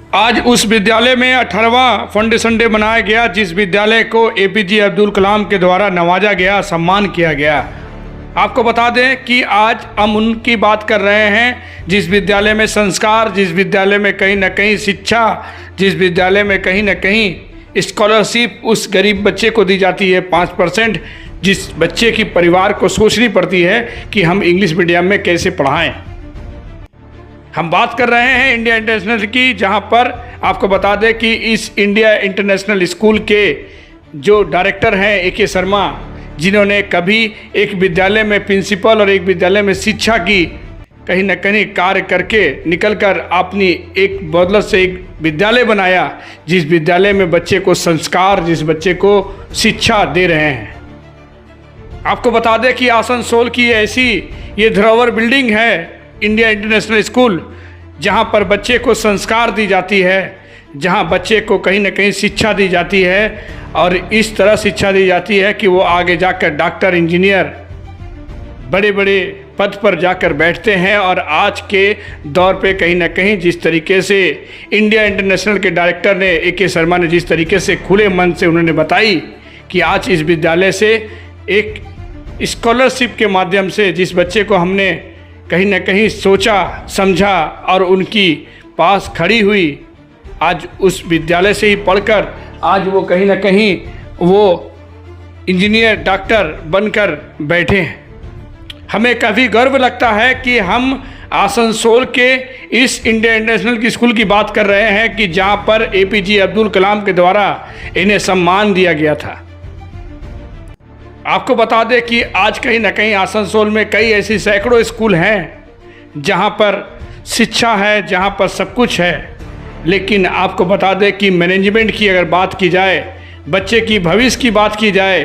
आज उस विद्यालय में 18वां फाउंडेशन डे मनाया गया, जिस विद्यालय को एपीजे अब्दुल कलाम के द्वारा नवाजा गया, सम्मान किया गया। आपको बता दें कि आज हम उनकी बात कर रहे हैं जिस विद्यालय में संस्कार, जिस विद्यालय में कहीं ना कहीं शिक्षा, जिस विद्यालय में कहीं ना कहीं स्कॉलरशिप उस गरीब बच्चे को दी जाती है 5%, जिस बच्चे की परिवार को सोचनी पड़ती है कि हम इंग्लिश मीडियम में कैसे पढ़ाएं। हम बात कर रहे हैं इंडिया इंटरनेशनल की, जहां पर आपको बता दें कि इस इंडिया इंटरनेशनल स्कूल के जो डायरेक्टर हैं AK शर्मा, जिन्होंने कभी एक विद्यालय में प्रिंसिपल और एक विद्यालय में शिक्षा की कहीं न कहीं कार्य करके निकलकर अपनी एक बदौलत से एक विद्यालय बनाया, जिस विद्यालय में बच्चे को संस्कार, जिस बच्चे को शिक्षा दे रहे हैं। आपको बता दें कि आसनसोल की ऐसी ये धरोहर बिल्डिंग है इंडिया इंटरनेशनल स्कूल, जहां पर बच्चे को संस्कार दी जाती है, जहां बच्चे को कहीं ना कहीं शिक्षा दी जाती है, और इस तरह शिक्षा दी जाती है कि वो आगे जाकर डॉक्टर, इंजीनियर, बड़े बड़े पद पर जाकर बैठते हैं। और आज के दौर पे कहीं ना कहीं जिस तरीके से इंडिया इंटरनेशनल के डायरेक्टर ने AK शर्मा ने जिस तरीके से खुले मन से उन्होंने बताई कि आज इस विद्यालय से एक स्कॉलरशिप के माध्यम से जिस बच्चे को हमने कहीं ना कहीं सोचा समझा और उनकी पास खड़ी हुई, आज उस विद्यालय से ही पढ़कर आज वो कहीं ना कहीं वो इंजीनियर, डॉक्टर बनकर बैठे हैं। हमें काफ़ी गर्व लगता है कि हम आसनसोल के इस इंडिया इंटरनेशनल की स्कूल की बात कर रहे हैं कि जहां पर APJ अब्दुल कलाम के द्वारा इन्हें सम्मान दिया गया था। आपको बता दें कि आज कहीं ना कहीं आसनसोल में कई ऐसी सैकड़ों स्कूल हैं जहां पर शिक्षा है, जहां पर सब कुछ है, लेकिन आपको बता दें कि मैनेजमेंट की अगर बात की जाए, बच्चे की भविष्य की बात की जाए,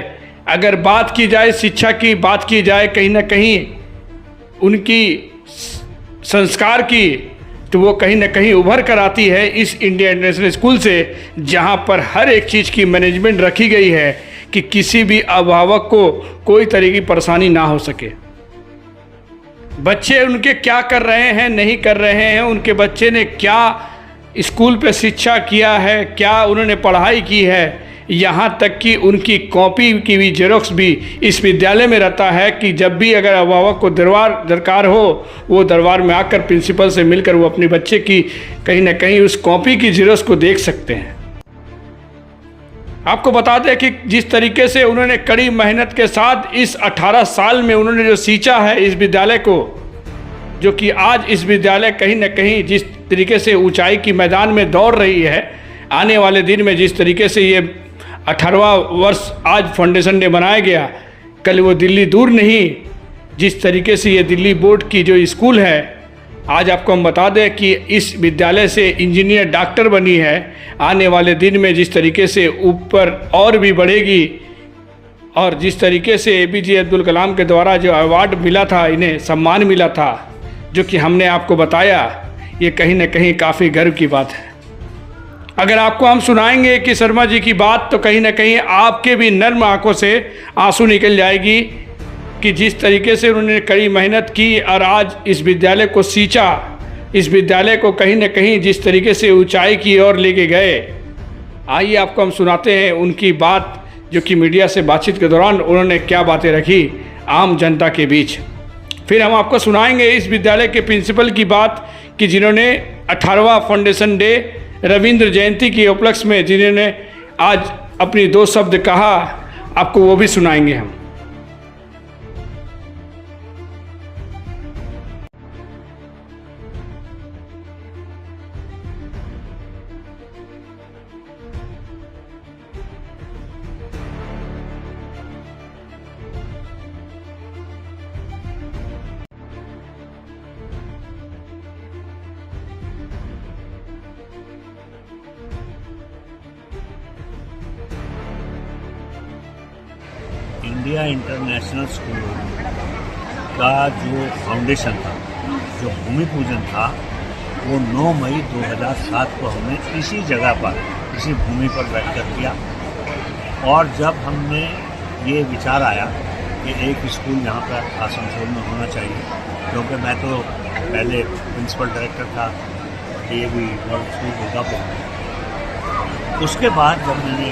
अगर बात की जाए शिक्षा की बात की जाए, कहीं ना कहीं उनकी संस्कार की, तो वो कहीं ना कहीं उभर कर आती है इस इंडिया इंटरनेशनल स्कूल से, जहां पर हर एक चीज़ की मैनेजमेंट रखी गई है कि किसी भी अभिभावक को कोई तरह की परेशानी ना हो सके। बच्चे उनके क्या कर रहे हैं, नहीं कर रहे हैं, उनके बच्चे ने क्या स्कूल पे शिक्षा किया है, क्या उन्होंने पढ़ाई की है, यहाँ तक कि उनकी कॉपी की भी जेरोक्स भी इस विद्यालय में रहता है कि जब भी अगर अभिभावक को दरकार हो, वो दरबार में आकर प्रिंसिपल से मिलकर वो अपने बच्चे की कहीं ना कहीं उस कॉपी की जेरोक्स को देख सकते हैं। आपको बता दें कि जिस तरीके से उन्होंने कड़ी मेहनत के साथ इस 18 साल में उन्होंने जो सींचा है इस विद्यालय को, जो कि आज इस विद्यालय कहीं ना कहीं जिस तरीके से ऊंचाई की मैदान में दौड़ रही है, आने वाले दिन में जिस तरीके से ये 18वां वर्ष आज फाउंडेशन डे मनाया गया, कल वो दिल्ली दूर नहीं, जिस तरीके से ये दिल्ली बोर्ड की जो स्कूल है, आज आपको हम बता दें कि इस विद्यालय से इंजीनियर, डॉक्टर बनी है, आने वाले दिन में जिस तरीके से ऊपर और भी बढ़ेगी। और जिस तरीके से APJ अब्दुल कलाम के द्वारा जो अवार्ड मिला था, इन्हें सम्मान मिला था, जो कि हमने आपको बताया, ये कहीं ना कहीं काफ़ी गर्व की बात है। अगर आपको हम सुनाएंगे कि शर्मा जी की बात, तो कहीं ना कहीं आपके भी नर्म आंखों से आंसू निकल जाएगी कि जिस तरीके से उन्होंने कड़ी मेहनत की और आज इस विद्यालय को सींचा, इस विद्यालय को कहीं ना कहीं जिस तरीके से ऊंचाई की ओर लेके गए। आइए आपको हम सुनाते हैं उनकी बात, जो कि मीडिया से बातचीत के दौरान उन्होंने क्या बातें रखी आम जनता के बीच। फिर हम आपको सुनाएंगे इस विद्यालय के प्रिंसिपल की बात कि जिन्होंने 18वां फाउंडेशन डे रविंद्र जयंती के उपलक्ष्य में जिन्होंने आज अपनी 2 शब्द कहा, आपको वो भी सुनाएंगे हम। इंडिया इंटरनेशनल स्कूल का जो फाउंडेशन था, जो भूमि पूजन था, वो 9 मई 2007 को हमने इसी जगह पर, इसी भूमि पर बैठकर किया। और जब हमने ये विचार आया कि एक स्कूल यहाँ पर आसनसोल में होना चाहिए, क्योंकि मैं तो पहले प्रिंसिपल डायरेक्टर था DAV गर्ल्स स्कूल दुर्गापुर में। उसके बाद जब मैंने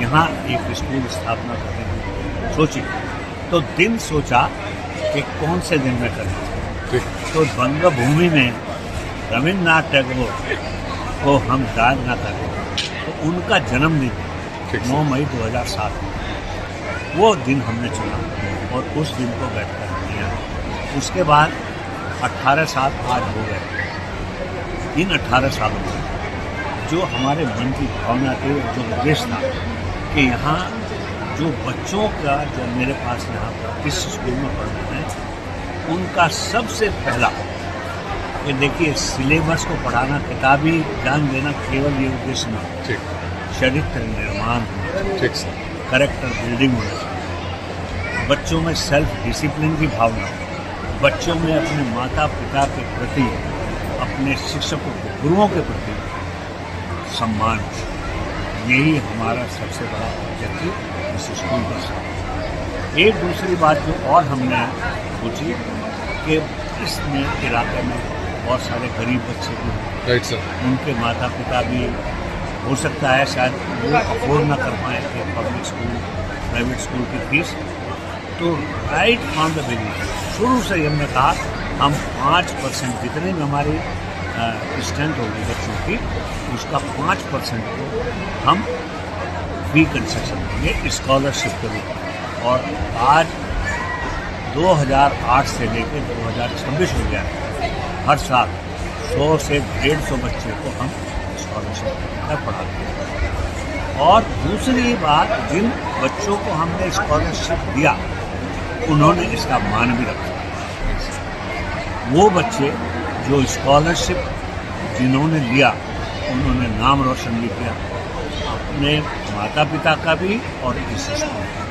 यहाँ एक स्कूल स्थापना करने की सोची तो दिन सोचा कि कौन से दिन में करें। तो बंग भूमि में रविन्द्रनाथ टैगोर को हम याद न करें तो उनका जन्मदिन 9 मई 2007 में वो दिन हमने चुना और उस दिन को बैठकर किया। उसके बाद 18 साल आज हो गए। इन 18 सालों में जो हमारे मन की भावना थी, जो उद्देश्य था कि यहाँ जो बच्चों का जो मेरे पास यहाँ पर इस स्कूल में पढ़ना है उनका सबसे पहला ये देखिए सिलेबस को पढ़ाना, किताबी ज्ञान देना केवल ये उद्देश्य नहीं, चरित्र निर्माण होना चाहिए, कैरेक्टर बिल्डिंग होना चाहिए, बच्चों में सेल्फ डिसिप्लिन की भावना, बच्चों में अपने माता पिता के प्रति, अपने शिक्षकों के गुरुओं के प्रति सम्मान। यही हमारा सबसे बड़ा ऑब्जेक्टिव इस स्कूल का। एक दूसरी बात जो और हमने सोची कि इसमें इलाके में बहुत सारे गरीब बच्चे भी हैं, राइट सर, उनके माता पिता भी हो सकता है शायद वो अफोर्ड ना कर पाए कि पब्लिक स्कूल प्राइवेट स्कूल की फीस। तो राइट फ्रॉम द बिगिनिंग शुरू से हमने कहा हम 5% जितने भी हमारी स्ट्रेंथ होगी बच्चों की उसका 5% को हम फ्री कंसेशन देंगे स्कॉलरशिप के रूप में। और आज 2008 से लेकर 2026 हो गया हर साल 100 से 150 बच्चे को हम स्कॉलरशिप देकर पढ़ाते हैं। और दूसरी बात, जिन बच्चों को हमने स्कॉलरशिप दिया उन्होंने इसका मान भी रखा। वो बच्चे जो स्कॉलरशिप जिन्होंने लिया उन्होंने नाम रोशन भी किया अपने माता पिता का भी और इस स्कूल का।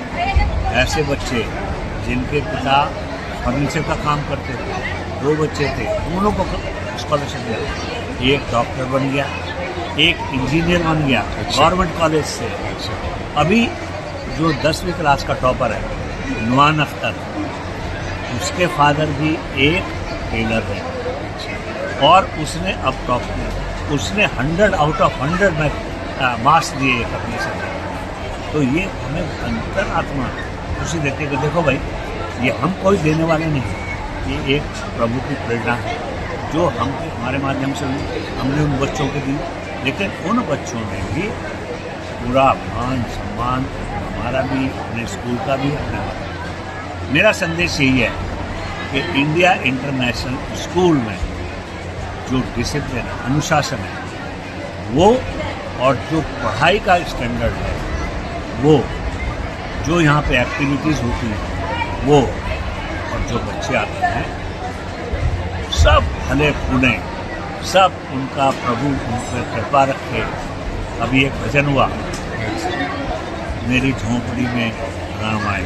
ऐसे बच्चे जिनके पिता फर्नीचर का काम करते थे, 2 बच्चे थे, दोनों को स्कॉलरशिप दिया। एक डॉक्टर बन गया, एक इंजीनियर बन गया गवर्नमेंट कॉलेज से। अभी जो 10वीं क्लास का टॉपर है नुमान अख्तर, उसके फादर भी एक टेलर है और उसने अब टॉप किया। उसने 100 आउट ऑफ 100 में मार्क्स दिए अपने समय। तो ये हमें अंतरात्मा खुशी देती है कि देखो भाई ये हम कोई देने वाले नहीं, ये एक प्रभु की प्रेरणा है जो हमारे माध्यम से हमने उन बच्चों को दी। लेकिन उन बच्चों ने भी पूरा मान सम्मान हमारा भी, अपने स्कूल का भी, अपने। मेरा संदेश यही है कि इंडिया इंटरनेशनल स्कूल में जो डिसिप्लिन अनुशासन है वो, और जो पढ़ाई का स्टैंडर्ड है वो, जो यहाँ पे एक्टिविटीज़ होती हैं वो, और जो बच्चे आते हैं सब भले फूले, सब उनका प्रभु उन पर कृपा रखे। अभी एक भजन हुआ, मेरी झोंपड़ी में राम आए।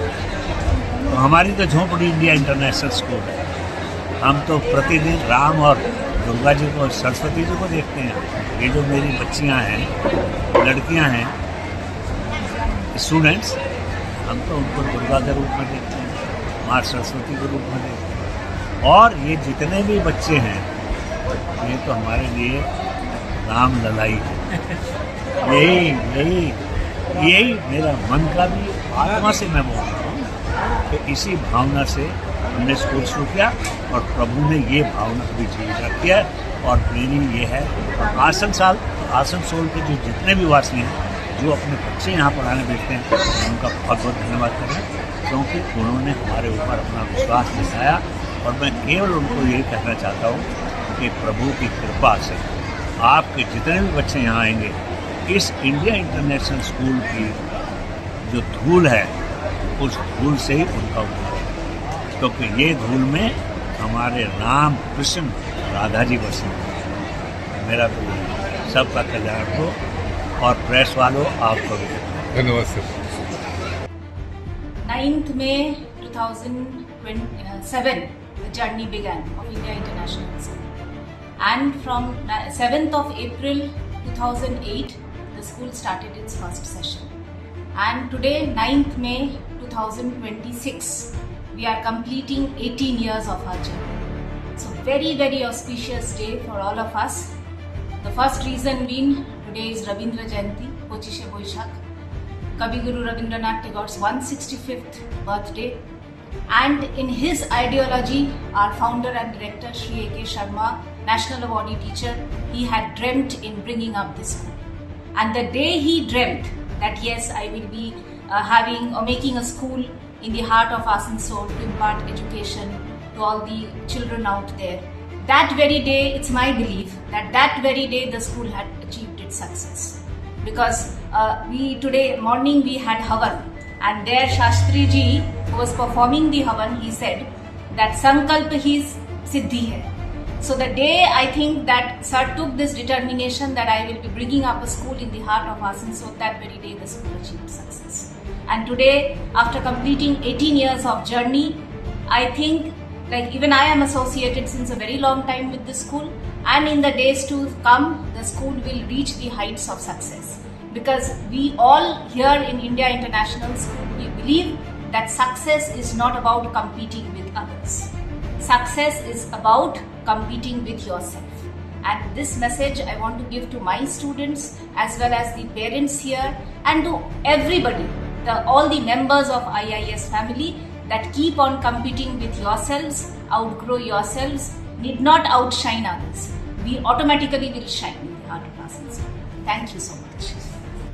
तो हमारी तो झोंपड़ी इंडिया इंटरनेशनल स्कूल है। हम तो प्रतिदिन राम और दुर्गा जी को, सरस्वती जी को देखते हैं। ये जो मेरी बच्चियां हैं, लड़कियां हैं, स्टूडेंट्स, हम तो उनको दुर्गा के रूप में देखते हैं, माँ सरस्वती के रूप में देखते हैं। और ये जितने भी बच्चे हैं ये तो हमारे लिए राम ललाई है। यही मेरा मन का भी, आत्मा से मैं बोल रहा हूँ कि इसी भावना से हमने स्कूल शुरू किया और प्रभु ने ये भावना भी जीवित रखी है। और मेरी ये है आसनसोल के जो जितने भी वासी हैं जो अपने बच्चे यहाँ पढ़ाने बैठते हैं उनका बहुत बहुत धन्यवाद करें, क्योंकि उन्होंने हमारे ऊपर अपना विश्वास दिखाया। और मैं केवल उनको यही कहना चाहता हूँ कि प्रभु की कृपा से आपके जितने भी बच्चे यहाँ आएंगे, इस इंडिया इंटरनेशनल स्कूल की जो धूल है उस धूल से ही उनका उद्धार है, क्योंकि ये धूल में हमारे राम कृष्ण राधा जी बसे। मेरा तो सबका कल्याण हो और प्रेस वालों आपको भी धन्यवाद sir. 9th May 2007, the journey began of India International School. And from 7th of April 2008, the school started its first session. And today, 9th May 2026, we are completing 18 years of our journey. So very, very auspicious day for all of us. The first reason being, today is Rabindra Jayanti, Pochishe Boishakh, Kavi Guru Rabindranath Tagore's 165th birthday. And in his ideology, our founder and director, Shri A.K. Sharma, National Awardee teacher, he had dreamt in bringing up this school. And the day he dreamt that yes, I will be having or making a school in the heart of Asansol to impart education to all the children out there, that very day, it's my belief that that very day the school had achieved its success. Because today morning we had Havan, and there Shastri ji, who was performing the Havan, he said that Sankalp his Siddhi hai. So the day I think that Sir took this determination that I will be bringing up a school in the heart of Asansol, that very day the school achieved success. And today, after completing 18 years of journey, I think like even I am associated since a very long time with the school, and in the days to come, the school will reach the heights of success. Because we all here in India International School, we believe that success is not about competing with others. Success is about competing with yourself. And this message I want to give to my students as well as the parents here and to everybody, all the members of IIS family, that keep on competing with yourselves, outgrow yourselves, need not outshine others. We automatically will shine in the heart of Asansol. Thank you so much.